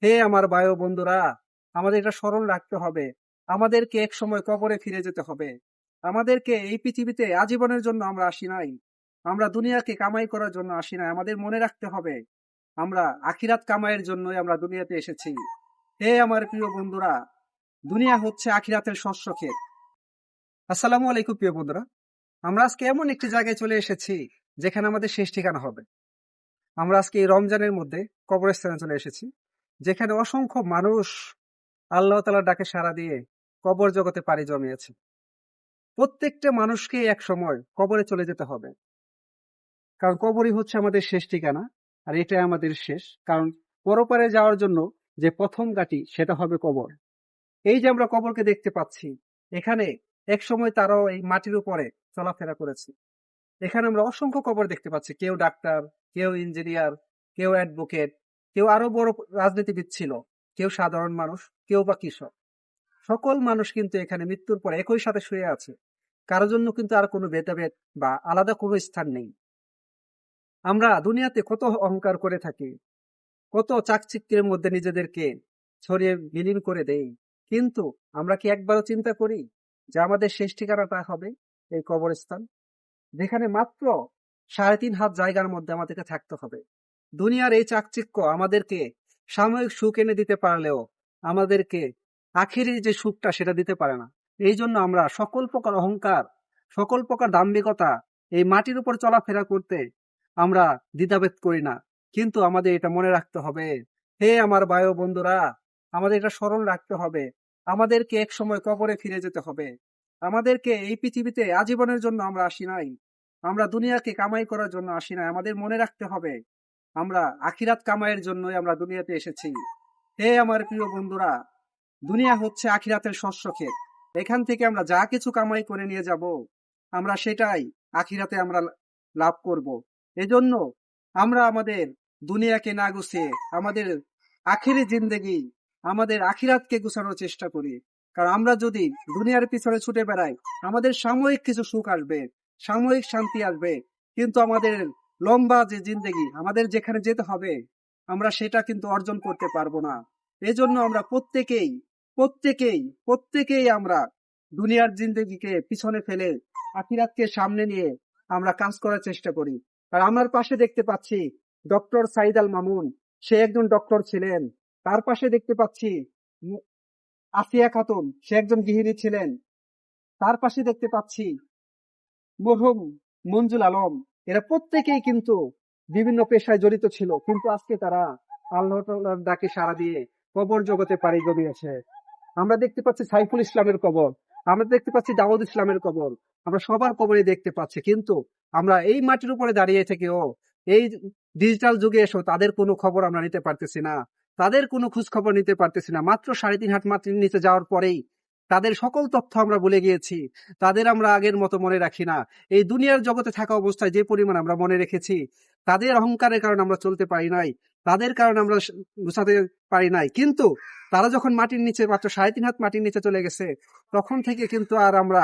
হে আমার বায়ু বন্ধুরা, আমাদের এটা স্মরণ রাখতে হবে। আমাদেরকে এক সময় কবরে ফিরে যেতে হবে। আমাদেরকে এই পৃথিবীতে আজীবনের জন্য আমরা আসি নাই। আমরা দুনিয়াকে কামাই করার জন্য আসি নাই। আমাদের মনে রাখতে হবে আমরা আখিরাত কামাইয়ের জন্যই আমরা দুনিয়াতে এসেছি। হে আমার প্রিয় বন্ধুরা, দুনিয়া হচ্ছে আখিরাতের শস্য ক্ষেত। আসসালামু আলাইকুম প্রিয় বন্ধুরা। আমরা আজকে এমন একটি জায়গায় চলে এসেছি যেখানে আমাদের শেষ ঠিকানা হবে। আমরা আজকে এই রমজানের মধ্যে কবরস্থানে চলে এসেছি, যেখানে অসংখ্য মানুষ আল্লাহ তাআলার ডাকে সাড়া দিয়ে কবর জগতে পাড়ি জমিয়েছে। প্রত্যেকটা মানুষকেই এক সময় কবরে চলে যেতে হবে, কারণ কবরই হচ্ছে আমাদের শেষ ঠিকানা। আর এটাই আমাদের শেষ, কারণ পরপারে যাওয়ার জন্য যে প্রথম ঘাঁটি সেটা হবে কবর। এই যে আমরা কবরকে দেখতে পাচ্ছি, এখানে এক সময় তারাও এই মাটির উপরে চলাফেরা করেছে। এখানে আমরা অসংখ্য কবর দেখতে পাচ্ছি। কেউ ডাক্তার, কেউ ইঞ্জিনিয়ার, কেউ অ্যাডভোকেট, কেউ আরো বড় রাজনীতিবিদ ছিল, কেউ সাধারণ মানুষ, কেউ বা কৃষক। সকল মানুষ কিন্তু এখানে মৃত্যুর পর একই সাথে শুয়ে আছে। কারোর জন্য কিন্তু আর কোনো ভেদাভেদ বা আলাদা কোনো স্থান নেই। আমরা দুনিয়াতে কত অহংকার করে থাকি, কত চাকচিক্যের মধ্যে নিজেদেরকে ছড়িয়ে বিলীন করে দেই, কিন্তু আমরা কি একবারও চিন্তা করি যে আমাদের শেষ ঠিকানাটা হবে এই কবরস্থান, যেখানে মাত্র ৩.৫ হাত জায়গার মধ্যে আমাদেরকে থাকতে হবে। দুনিয়ার এই চাকচিক্য আমাদেরকে সাময়িক সুখ এনে দিতে পারলেও আমাদেরকে আখেরি যে সুখটা সেটা দিতে পারে না। এই জন্য আমরা সকল প্রকার অহংকার, সকল প্রকার দাম্ভিকতা, এই মাটির উপর চলাফেরা করতে আমরা দ্বিধাবোধ করি না। কিন্তু আমাদের এটা মনে রাখতে হবে, হে আমার বায়ু বন্ধুরা, আমাদের এটা স্মরণ রাখতে হবে। আমাদেরকে এক সময় কবরে ফিরে যেতে হবে। আমাদেরকে এই পৃথিবীতে আজীবনের জন্য আমরা আসি নাই। আমরা দুনিয়াকে কামাই করার জন্য আসি নাই। আমাদের মনে রাখতে হবে আমরা আখিরাত কামাইয়ের জন্যই আমরা দুনিয়াতে এসেছি। হে আমার প্রিয় বন্ধুরা, দুনিয়া হচ্ছে আখিরাতের শস্য ক্ষেত। এখান থেকে আমরা যা কিছু কামাই করে নিয়ে যাব, আমরা সেটাই আখিরাতে আমরা লাভ করব। এজন্য আমরা আমাদের দুনিয়াকে না গুছিয়ে আমাদের আখিরি জিন্দেগি, আমাদের আখিরাতকে গুছানোর চেষ্টা করি। কারণ আমরা যদি দুনিয়ার পিছনে ছুটে বেড়াই, আমাদের সাময়িক কিছু সুখ আসবে, সাময়িক শান্তি আসবে, কিন্তু আমাদের লম্বা যে জিন্দেগি, আমাদের যেখানে যেতে হবে, আমরা সেটা কিন্তু অর্জন করতে পারবো না। এজন্য আমরা প্রত্যেকেই প্রত্যেকেই প্রত্যেকেই আমরা দুনিয়ার জিন্দেগিকে পিছনে ফেলে আখিরাতকে সামনে নিয়ে আমরা কাজ করার চেষ্টা করি। আর আমার পাশে দেখতে পাচ্ছি ডক্টর সাইদ আল মামুন, সে একজন ডক্টর ছিলেন। তার পাশে দেখতে পাচ্ছি আসিয়া খাতুন, সে একজন গৃহিণী ছিলেন। তার পাশে দেখতে পাচ্ছি মরহুম মঞ্জুল আলম। এরা প্রত্যেকেই কিন্তু বিভিন্ন পেশায় জড়িত ছিল, কিন্তু আজকে তারা আল্লাহ তাআলার ডাকে সাড়া দিয়ে কবর জগতে পাড়ি জমিয়েছে। আমরা দেখতে পাচ্ছি সাইফুল ইসলামের কবর, আমরা দেখতে পাচ্ছি দাউদ ইসলামের কবর, আমরা সবার কবরই দেখতে পাচ্ছি। কিন্তু আমরা এই মাটির উপরে দাঁড়িয়ে থেকেও, এই ডিজিটাল যুগে এসেও তাদের কোনো খবর আমরা নিতে পারতেছি না, তাদের কোনো খোঁজ খবর নিতে পারতেছি না। মাত্র ৩.৫ হাত মাটির নিচে যাওয়ার পরেই তাদের সকল তথ্য আমরা ভুলে গিয়েছি। তাদের আমরা আগের মতো মনে রাখি না। এই দুনিয়ার জগতে থাকা অবস্থায় যে পরিমাণ আমরা মনে রেখেছি, তাদের অহংকারের কারণে আমরা চলতে পারি নাই, তাদের কারণে আমরা গুছাতে পারি নাই। কিন্তু তারা যখন মাটির নিচে মাত্র ৩.৫ হাত মাটির নিচে চলে গেছে, তখন থেকে কিন্তু আর আমরা